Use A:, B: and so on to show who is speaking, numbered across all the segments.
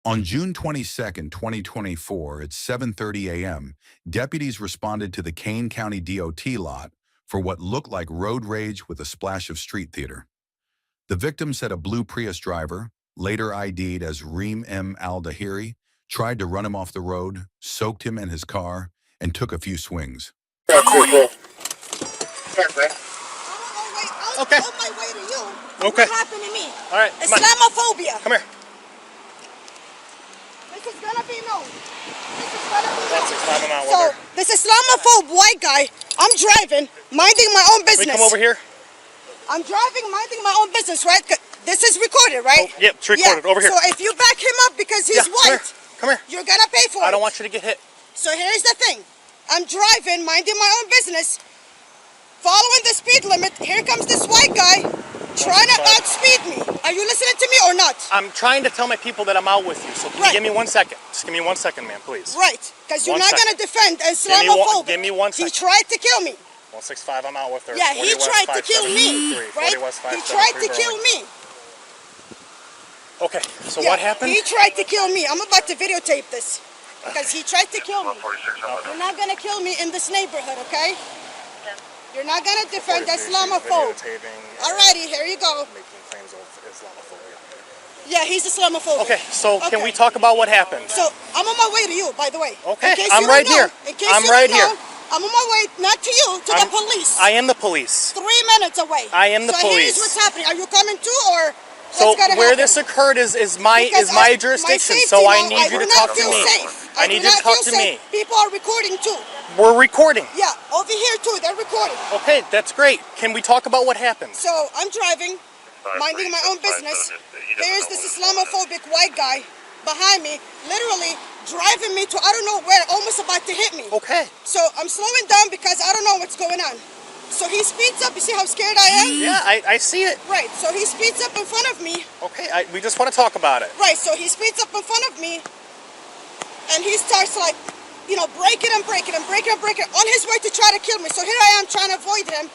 A: On June 22, 2024, at 7:30 a.m., deputies responded to the Kane County DOT lot for what looked like road rage with a splash of street theater. The victim said a blue Prius driver, later ID'd as Reem M. Al-Dahiri, tried to run him off the road, soaked him in his car, and took a few swings.
B: Okay.
C: On my way to you.
B: Okay.
C: What happened to me?
B: All right.
C: Islamophobia.
B: Come here.
C: This is gonna be known.
B: That's Islamophobe.
C: So this Islamophobe white guy, I'm driving, minding my own business.
B: Can we come over here?
C: I'm driving, minding my own business, right? This is recorded, right?
B: Oh, yep, it's recorded. Over here.
C: So if you back him up because he's white,
B: come here.
C: You're gonna pay for it.
B: I don't want you to get hit.
C: So here's the thing. I'm driving, minding my own business, following the speed limit. Here comes this white guy trying to outspeed me. Are you listening to me or not?
B: I'm trying to tell my people that I'm out with you, so can you give me 1 second? Just give me 1 second, man, please.
C: Right, because you're not going to defend Islamophobic.
B: Give me 1 second.
C: He tried to kill me.
B: 165, I'm out with her.
C: Yeah, he tried to kill me, right? He tried to kill me.
B: Okay, so what happened?
C: He tried to kill me. I'm about to videotape this because he tried to kill me. You're not going to kill me in this neighborhood, okay? You're not going to defend Islamophobe. Alrighty, here you go.
B: Making claims of Islamophobia.
C: Yeah, he's Islamophobic.
B: Okay, so can we talk about what happened?
C: So I'm on my way to you, by the way.
B: Okay, I'm right here. I'm right here.
C: I'm on my way, not to you, to the police.
B: I am the police.
C: 3 minutes away.
B: I am the police.
C: So here's what's happening. Are you coming too, or
B: so where this occurred is my jurisdiction, so I need you to talk to me. I need you to talk to me.
C: People are recording too.
B: We're recording.
C: Yeah, over here too, they're recording.
B: Okay, that's great. Can we talk about what happened?
C: So I'm driving, minding my own business. There's this Islamophobic white guy behind me, literally driving me to I don't know where, almost about to hit me.
B: Okay.
C: So I'm slowing down because I don't know what's going on. So he speeds up. You see how scared I am?
B: Yeah, I see it.
C: Right. So he speeds up in front of me.
B: Okay. We just want to talk about it.
C: Right. So he speeds up in front of me, and he starts like, you know, braking and braking and braking and braking on his way to try to kill me. So here I am trying to avoid him.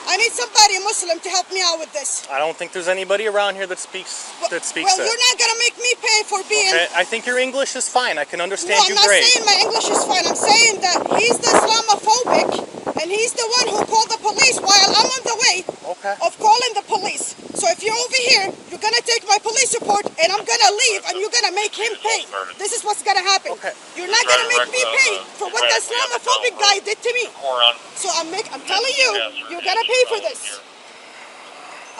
C: I need somebody, a Muslim, to help me out with this.
B: I don't think there's anybody around here that speaks
C: Well,
B: it.
C: you're not gonna make me pay for being.
B: Okay. I think your English is fine. I can understand you great.
C: No, I'm not saying my English is fine. I'm saying that he's the Islamophobic, and he's the one who called the police while I'm on the way of calling the police. So if you're over here, you're gonna take my police report, and I'm gonna leave, and you're gonna make him pay. This is what's gonna happen.
B: Okay.
C: You're not gonna make me pay for what the Islamophobic guy did to me. So I'm telling you, you're gonna pay for this.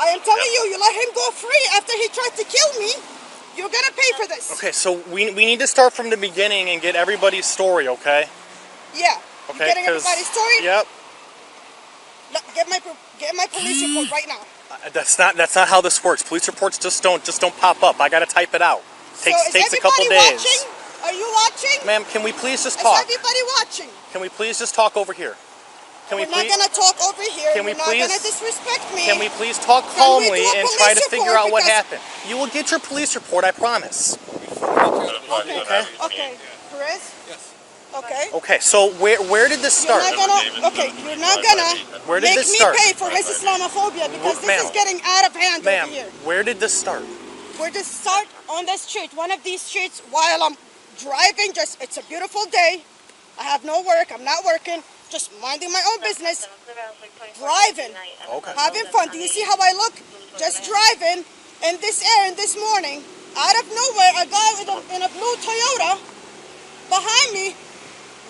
C: I am telling you, you let him go free after he tried to kill me, you're gonna pay for this.
B: Okay, so we need to start from the beginning and get everybody's story, okay?
C: Yeah.
B: Okay,
C: getting everybody's story?
B: Yep.
C: Get my police report right now.
B: That's not how this works. Police reports just don't pop up. I gotta type it out. Takes a couple days.
C: Watching? Are you watching?
B: Ma'am, can we please just talk?
C: Is everybody watching?
B: Can we please just talk over here?
C: We're not gonna talk over here. You're not gonna disrespect me.
B: Can we please talk calmly and try to figure out what happened? You will get your police report, I promise.
C: Okay. Okay. Chris? Yes. Okay.
B: Okay, so where did this start?
C: You're not gonna make me pay for his Islamophobia because this is getting out of hand over here.
B: Where did this start?
C: Where did this start? On the street, one of these streets, while I'm driving. It's a beautiful day. I have no work. I'm not working. Just minding my own business, driving, having fun. Do you see how I look? Just driving in this air in this morning. Out of nowhere, a guy in a blue Toyota behind me,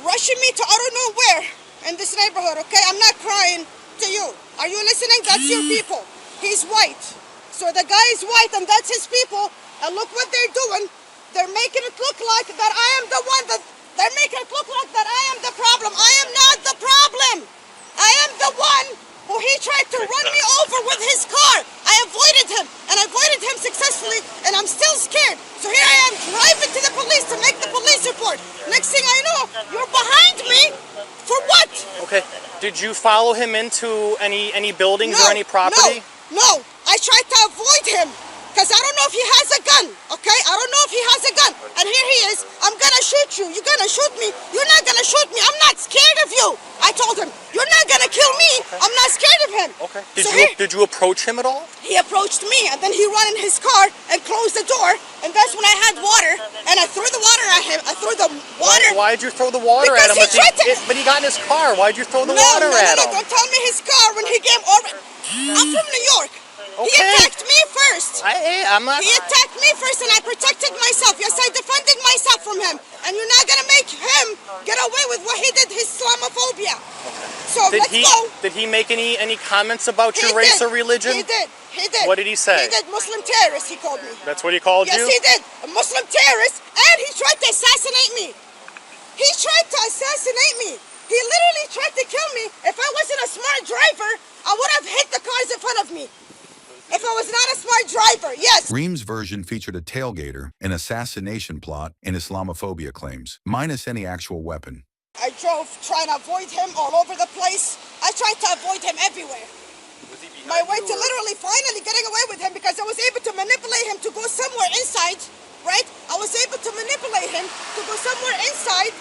C: rushing me to I don't know where in this neighborhood, okay? I'm not crying to you. Are you listening? That's your people. He's white. So the guy is white and that's his people. And look what they're doing. They're making it look like that I am the one that... They're making it look like that I am the problem. I am not the problem. I am the one who he tried to run me over with his car. I avoided him, and I avoided him successfully, and I'm still scared. So here I am driving to the police to make the police report. Next thing I know, you're behind me. For what?
B: Okay. Did you follow him into any buildings or any property?
C: No. I tried to avoid him. Because I don't know if he has a gun, okay? I don't know if he has a gun. And here he is. I'm going to shoot you. You're going to shoot me. You're not going to shoot me. I'm not scared of you. I told him, you're not going to kill me. I'm not scared of him.
B: Okay. Did Did you approach him at all?
C: He approached me, and then he ran in his car and closed the door, and that's when I had water, and I threw the water at him. I threw the water.
B: Why did you throw the water at him? But he got in his car. Why'd you throw the water at him?
C: No, don't tell me his car when he came over. I'm from New York.
B: Okay.
C: He attacked me first.
B: I'm not.
C: He attacked me first, and I protected myself. Yes, I defended myself from him. And you're not gonna make him get away with what he did, his Islamophobia. Okay. So let's go.
B: Did he make any comments about your race or religion?
C: He did. He did.
B: What did he say?
C: He did. Muslim terrorist, he called me.
B: That's what he called you?
C: Yes, he did. A Muslim terrorist, and he tried to assassinate me. He tried to assassinate me. He literally tried to kill me. If I wasn't a smart driver, I would have hit the cars in front of me. If I was not a smart driver, yes.
A: Reem's version featured a tailgater, an assassination plot, and Islamophobia claims, minus any actual weapon.
C: I drove trying to avoid him all over the place. I tried to avoid him everywhere. My way to literally finally getting away with him, because I was able to manipulate him to go somewhere inside, right? I was able to manipulate him to go somewhere inside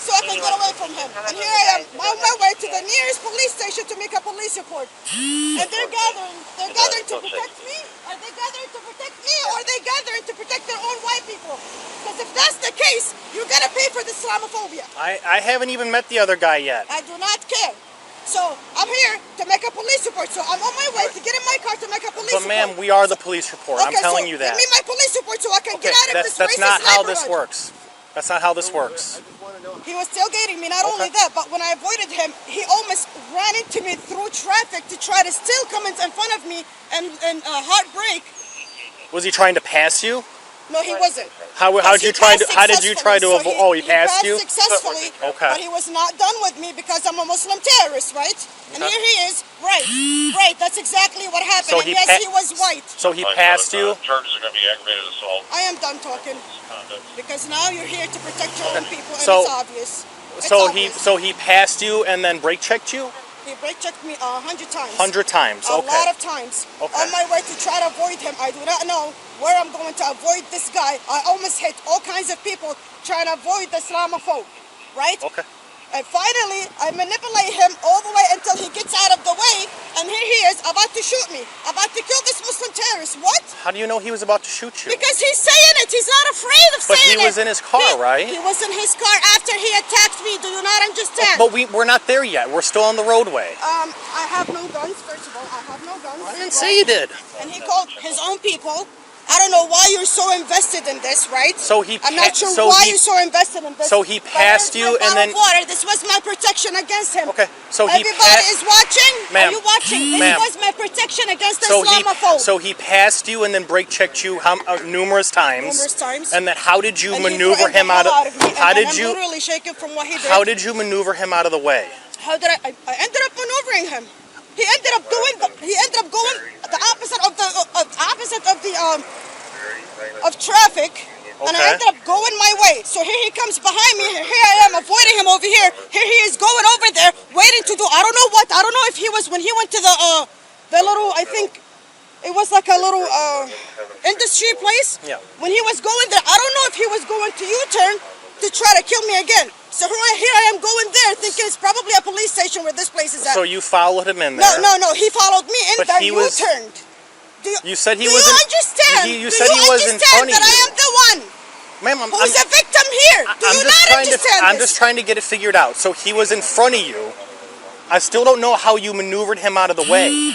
C: so I can get away from him. And here I am on my way to the nearest police station to make a police report. And they're gathering to protect me? Are they gathering to protect me, or are they gathering to protect their own white people? Because if that's the case, you're gonna pay for the Islamophobia.
B: I haven't even met the other guy yet.
C: I do not care. So I'm here to make a police report. So I'm on my way to get in my car to make a police report.
B: But ma'am, we are the police report.
C: Okay,
B: I'm telling
C: so
B: you that.
C: Give me my police report so I can get out of this
B: That's
C: racist
B: not how
C: neighborhood.
B: this works. That's not how this works.
C: He was tailgating me, not only that, but when I avoided him, he almost ran into me through traffic to try to still come in front of me and heartbreak.
B: Was he trying to pass you?
C: No, he wasn't.
B: How did you try to avoid? Oh, he passed you?
C: Successfully.
B: Okay.
C: But he was not done with me because I'm a Muslim terrorist, right? And here he is, right. That's exactly what happened.
B: So
C: and yes, he was white.
B: So he passed you?
D: Charges are going to be aggravated assault.
C: I am done talking. Because now you're here to protect your own people, and
B: So-
C: it's obvious.
B: So he passed you and then brake checked you?
C: He brake checked me 100 times.
B: 100 times.
C: A
B: Okay.
C: lot of times.
B: Okay.
C: On my way to try to avoid him, I do not know where I'm going to avoid this guy. I almost hit all kinds of people trying to avoid the Islamophobe, right?
B: Okay.
C: And finally, I manipulate him all the way until he gets out of the way, and here he is about to shoot me, about to kill this Muslim terrorist. What?
B: How do you know he was about to shoot you?
C: Because he's saying it. He's not afraid of
B: But
C: saying it.
B: he was in his car, right?
C: He was in his car after he attacked me. Do you not understand?
B: But we're not there yet. We're still on the roadway.
C: I have no guns, first of all. I have no guns.
B: I didn't say you did.
C: And he called his own people. I don't know why you're so invested in this, right? I'm not sure why you're so invested in this.
B: So he passed you and then...
C: Water. This was my protection against him.
B: Okay, so he
C: Everybody is watching?
B: Ma'am.
C: Are you watching? This was my protection against the
B: So
C: Islamophobe.
B: he passed you and then brake checked you numerous times.
C: Numerous times.
B: And then how did you
C: And
B: maneuver
C: he
B: him out of...
C: I'm literally shaking from what he did.
B: How did you maneuver him out of the way?
C: How did I ended up maneuvering him. He ended up going the opposite of traffic, and I ended up going my way. So here he comes behind me. Here I am avoiding him over here. Here he is going over there, waiting to do. I don't know what. I don't know if he was when he went to the little. I think it was like a little industry place.
B: Yeah.
C: When he was going there, I don't know if he was going to U-turn to try to kill me again. So here I am going there, thinking it's probably a police station where this place is at.
B: So you followed him in there.
C: No. He followed me in
B: But
C: there.
B: he was-
C: U-turned.
B: You said he
C: do
B: was.
C: you understand?
B: You said he was in front of
C: that
B: you.
C: I am the one
B: Ma'am,
C: who's a victim here? Do you not understand
B: I'm
C: this?
B: just trying to get it figured out. So he was in front of you. I still don't know how you maneuvered him out of the way.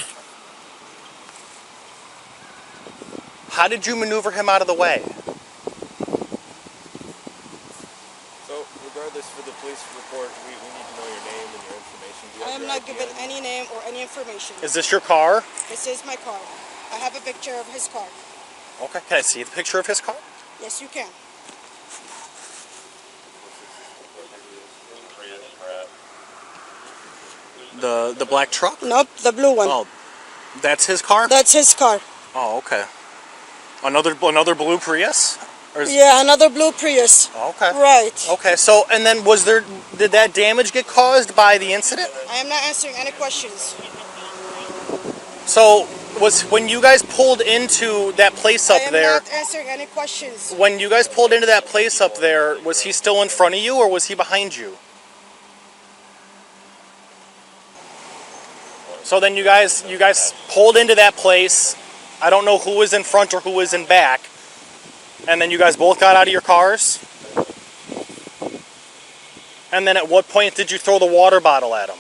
B: How did you maneuver him out of the way?
E: So, regardless for the police report, we need to know your name and your information. Do you
C: I
E: have
C: am
E: your
C: not
E: ID
C: given
E: on you?
C: any name or any information.
B: Is this your car?
C: This is my car. I have a picture of his car.
B: Okay. Can I see the picture of his car?
C: Yes, you can.
B: The black truck?
C: Nope, the blue one.
B: Oh, that's his car?
C: That's his car.
B: Oh, okay. Another blue Prius? Or is-
C: Yeah, another blue Prius.
B: Okay.
C: Right.
B: Okay. So, and then did that damage get caused by the incident?
C: I am not answering any questions.
B: So, when you guys pulled into that place up
C: I am
B: there,
C: not answering any questions.
B: when you guys pulled into that place up there, was he still in front of you or was he behind you? So then you guys pulled into that place. I don't know who was in front or who was in back. And then you guys both got out of your cars. And then at what point did you throw the water bottle at him?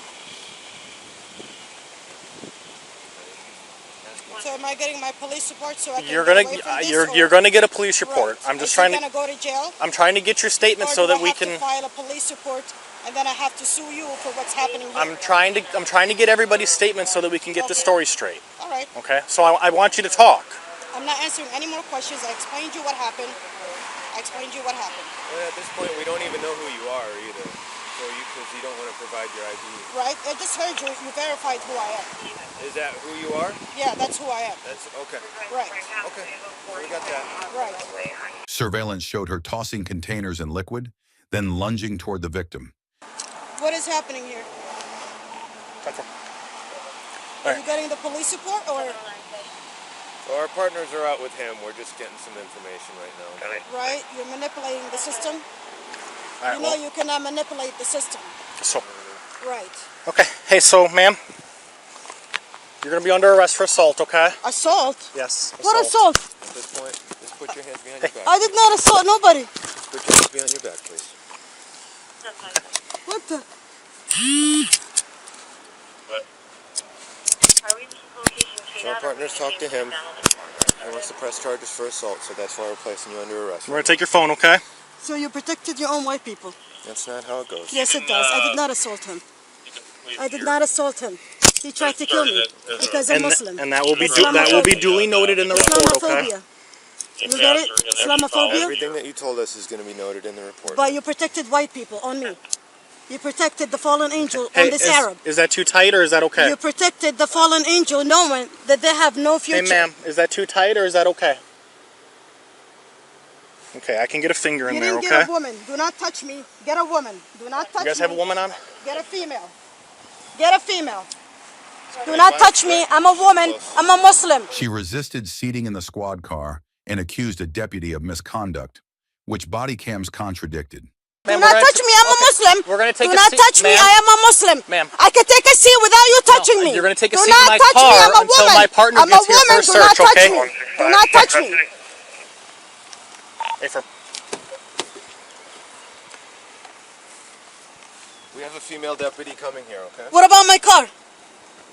C: So am I getting my police report so I can
B: You're
C: get
B: gonna
C: away from this,
B: you're gonna get a police report.
C: Right.
B: I'm just
C: Is
B: trying
C: he
B: to
C: gonna go to jail?
B: I'm trying to get your statement
C: Or
B: so
C: do
B: that
C: I
B: we
C: have
B: can.
C: to file a police report and then I have to sue you for what's happening here?
B: I'm trying to get everybody's statement so that we can get the story straight.
C: All right.
B: Okay. So I want you to talk.
C: I'm not answering any more questions. I explained you what happened.
E: And at this point, we don't even know who you are either. So because you don't want to provide your ID.
C: Right? I just heard you. You verified who I am.
E: Is that who you are?
C: Yeah, that's who I am.
E: That's okay.
C: Right.
E: Okay. We got that.
C: Right.
A: Surveillance showed her tossing containers in liquid, then lunging toward the victim.
C: What is happening here? Are you getting the police report or?
E: So our partners are out with him. We're just getting some information right now.
C: Right? You're manipulating the system.
B: All right,
C: You know you cannot manipulate the system.
B: So.
C: Right.
B: Okay. Hey, so ma'am, you're gonna be under arrest for assault. Okay.
C: Assault?
B: Yes.
C: What assault?
E: At this point, just put your hands behind your back.
C: I did not assault nobody.
E: Just put your hands behind your back, please.
C: What the?
E: So our partners talked to him. He wants to press charges for assault, so that's why we're placing you under arrest.
B: We're gonna take your phone. Okay.
C: So you protected your own white people?
E: That's not how it goes.
C: Yes, it does. I did not assault him. I did not assault him. He tried to kill me because I'm Muslim.
B: And that will be duly noted in the report. Okay.
C: Islamophobia. You get it? Islamophobia?
E: Everything that you told us is going to be noted in the report.
C: But you protected white people on me. You protected the fallen angel on this Arab.
B: Is that too tight or is that okay?
C: You protected the fallen angel knowing that they have no future.
B: Hey, ma'am, is that too tight or is that okay? Okay, I can get a finger in
C: You
B: there,
C: didn't
B: okay?
C: get a woman. Do not touch me. Get a woman. Do not touch me.
B: You guys have a woman on?
C: Get a female. Get a female. Do not touch me. I'm a woman. I'm a Muslim.
A: She resisted seating in the squad car and accused a deputy of misconduct, which body cams contradicted.
C: Do not touch me. I'm a Muslim.
B: We're going to take
C: Do
B: a
C: not
B: seat.
C: touch me. I am a Muslim.
B: Ma'am.
C: I can take a seat without you touching me.
B: You're going to take a
C: Do
B: seat in
C: not
B: my
C: touch me.
B: car
C: I'm a
B: until
C: woman.
B: my partner
C: I'm
B: gets
C: a
B: here
C: woman.
B: for a
C: Do not
B: search,
C: touch
B: okay?
C: me. Do not touch me.
B: Hey, for...
E: We have a female deputy coming here, okay?
C: What about my car?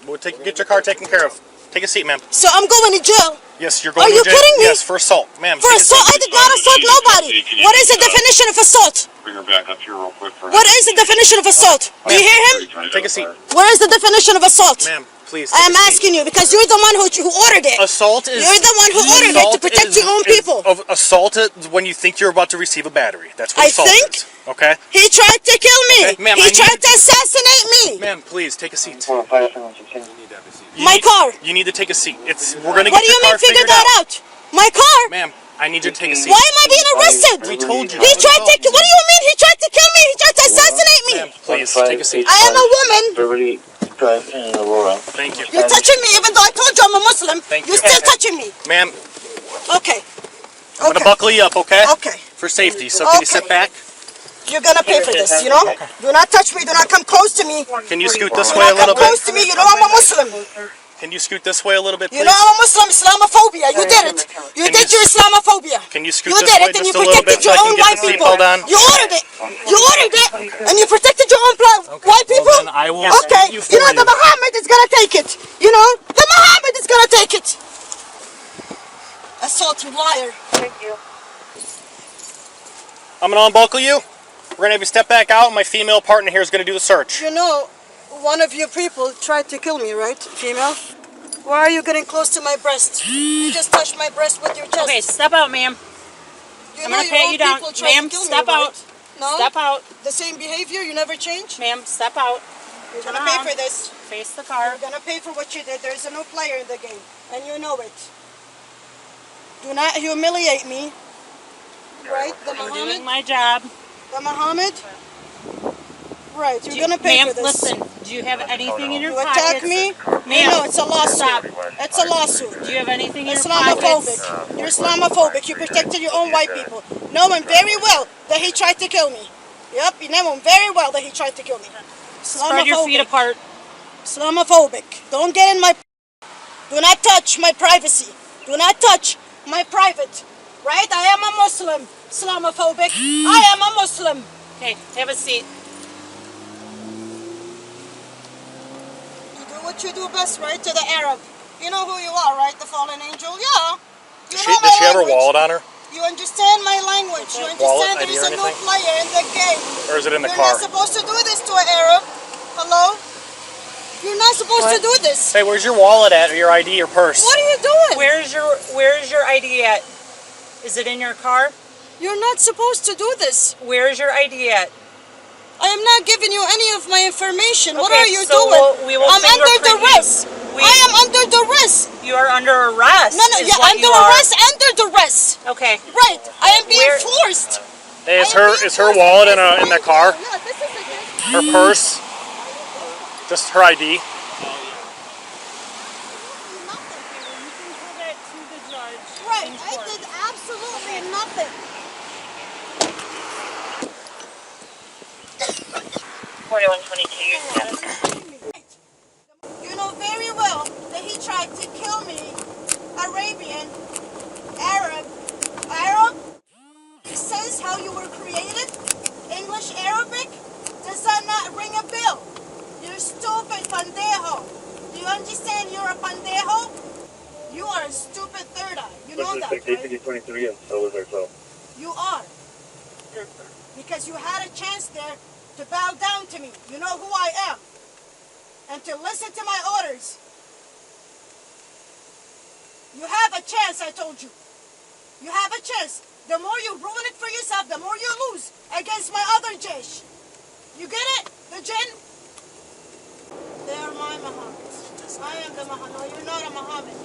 B: We'll get your car taken care of. Take a seat, ma'am.
C: So I'm going to jail.
B: Yes, you're going
C: Are
B: to
C: you
B: jail.
C: kidding me?
B: Yes, for assault. Ma'am,
C: For
B: take a
C: assault?
B: seat.
C: I did not assault nobody. What is the definition of assault?
D: Bring her back up here real quick.
C: What is the definition of assault? Do you hear him?
B: Take a seat.
C: What is the definition of assault?
B: Ma'am, please.
C: I am asking you because you're the one who ordered it.
B: Assault is...
C: You're the one who ordered it to protect your own people.
B: Assault is when you think you're about to receive a battery. That's what assault is. Okay?
C: He tried to kill me.
B: Okay, ma'am,
C: He tried to assassinate me.
B: Ma'am, please, take a seat.
E: You need to have a seat.
C: My car.
B: You need to take a seat. We're gonna
C: What
B: get
C: do you
B: your
C: mean
B: car
C: figure
B: figured
C: that
B: out.
C: out? My car?
B: Ma'am, I need you to take a seat.
C: Why am I being arrested?
B: We told you.
C: He tried to, what do you mean? He tried to kill me. He tried to assassinate me.
B: Ma'am, please, take a seat.
C: I am a woman.
B: Thank you.
C: You're touching me even though I told you I'm a Muslim.
B: Thank
C: You're
B: you.
C: still touching me.
B: Ma'am,
C: Okay.
B: I'm gonna buckle you up, okay?
C: Okay.
B: For safety. So can you sit back?
C: You're gonna pay for this, you know? Do not touch me. Do not come close to me.
B: Can you scoot this
C: Do
B: way a
C: not
B: little
C: come close
B: bit?
C: to me. You know I'm a Muslim.
B: Can you scoot this way a little bit,
C: You
B: please?
C: know I'm a Muslim. Islamophobia. You did it. You
B: Can
C: did
B: you-
C: your Islamophobia.
B: Can you scoot
C: You
B: this
C: did
B: way
C: it, and
B: just
C: you
B: a little bit
C: protected
B: so
C: your
B: I can
C: own
B: get
C: white
B: the
C: people.
B: seatbelt on?
C: You ordered it. You ordered it, and you protected your own white people.
B: then I will
C: Okay.
B: scoot you
C: You know
B: for
C: the
B: you.
C: Muhammad is gonna take it. You know the Muhammad is gonna take it. Assault, you liar.
B: I'm gonna unbuckle you. We're gonna have you step back out, and my female partner here is gonna do the search.
C: You know, one of your people tried to kill me, right, female? Why are you getting close to my breast? You just touched my breast with your chest.
F: Okay, step out, ma'am.
C: You
F: I'm
C: know
F: gonna
C: your
F: pat
C: own
F: you down.
C: people tried to
F: Ma'am,
C: kill me,
F: step
C: right?
F: out.
C: No?
F: Step out.
C: The same behavior, you never change?
F: Ma'am, step out.
C: You're
F: Turn
C: gonna pay
F: around.
C: for this.
F: Face the car.
C: You're gonna pay for what you did. There's a new player in the game, and you know it. Do not humiliate me. Right? The
F: I'm
C: Muhammad?
F: doing my job.
C: The Muhammad? Right, you're gonna pay
F: Ma'am,
C: for this.
F: listen. Do you have anything in your
C: You attack
F: pockets?
C: me?
F: Ma'am,
C: No, it's a lawsuit.
F: stop.
C: It's a lawsuit.
F: Do you have anything in your pockets?
C: Islamophobic. You're Islamophobic. You protected your own white people. Knowing very well that he tried to kill me. Yep, you know him very well that he tried to kill me.
F: Spread your feet
C: Islamophobic.
F: apart.
C: Islamophobic. Don't get in my... Do not touch my privacy. Do not touch my private. Right? I am a Muslim. Islamophobic. I am a Muslim.
F: Okay, have a seat.
C: You do what you do best, right? To the Arab. You know who you are, right? The fallen angel? Yeah. You know my
B: Does she have her
C: language.
B: wallet on her?
C: You understand my language. You
B: Wallet,
C: understand
B: ID
C: there is
B: or
C: a new
B: anything?
C: player in the game.
B: Or is it in the
C: You're
B: car?
C: not supposed to do this to an Arab. Hello? You're not supposed to do this.
B: Hey, where's your wallet at, or your ID, or purse?
C: What are you doing?
F: Where's your ID at? Is it in your car?
C: You're not supposed to do this.
F: Where's your ID at?
C: I am not giving you any of my information. What
F: Okay,
C: are you
F: so
C: doing?
F: we will
C: I'm under
F: fingerprint you.
C: duress. I am under duress.
F: You are under arrest.
C: No,
F: is
C: yeah,
F: what
C: under
F: you are.
C: arrest, under duress.
F: Okay.
C: Right. I am being
F: Where-
C: forced.
B: Hey,
C: I am being
B: is her
C: forced.
B: wallet in
C: This is
B: the
C: my
B: car?
C: phone. Yeah, this is the case.
B: Her purse? Just her ID?
F: You can give it to the judge.
C: Right. I did absolutely nothing.
D: 4122, your status.
C: You know very well that he tried to kill me. Arabian, Arab. It says how you were created. English, Arabic. Does that not ring a bell? You're stupid, pandejo. Do you understand you're a pandejo? You are a stupid third eye. You know that, right?
D: 23 and so is ourselves.
C: You are. Because you had a chance there to bow down to me. You know who I am. And to listen to my orders. You have a chance, I told you. You have a chance. The more you ruin it for yourself, the more you lose against my other Jesh. You get it? The jinn? They are my Muhammad. I am the Muhammad. No, you're not a Muhammad.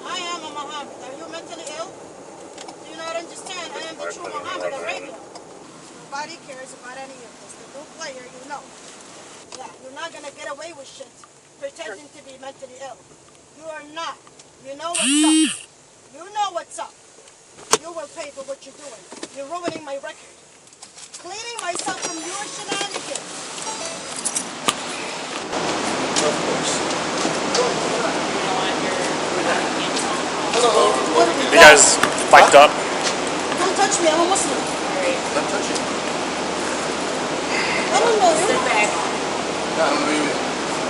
C: I am a Muhammad. Are you mentally ill? Do you not understand? I am the true Muhammad, Arabia. Nobody cares about any of this. The new player, you know. Yeah, you're not gonna get away with shit pretending to be mentally ill. You are not. You know what's up. You know what's up. You will pay for what you're doing. You're ruining my record. Cleaning myself from your shenanigans.
E: Of course.
B: You guys fighted up?
C: Don't touch me, I'm a Muslim.
E: Don't touch it.
C: I don't know you.
F: Sit back.
E: No, I mean,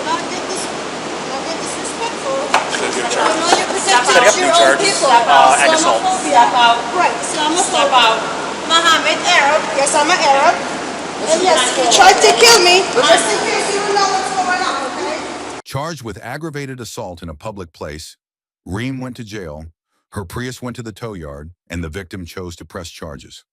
C: Not get disrespectful.
E: should give
C: I
E: charges.
C: know you're
B: Setting
C: protecting
B: up
C: your
B: new
C: own
B: charges.
C: people.
B: Ag assault.
C: Islamophobia.
F: Step out.
C: Right,
F: Step
C: Islamophobia.
F: out.
C: Muhammad, Arab. Yes, I'm an Arab. And yes, he tried to kill me. Just in case you don't know what's going on, okay?
A: Charged with aggravated assault in a public place, Reem went to jail, her Prius went to the tow yard, and the victim chose to press charges.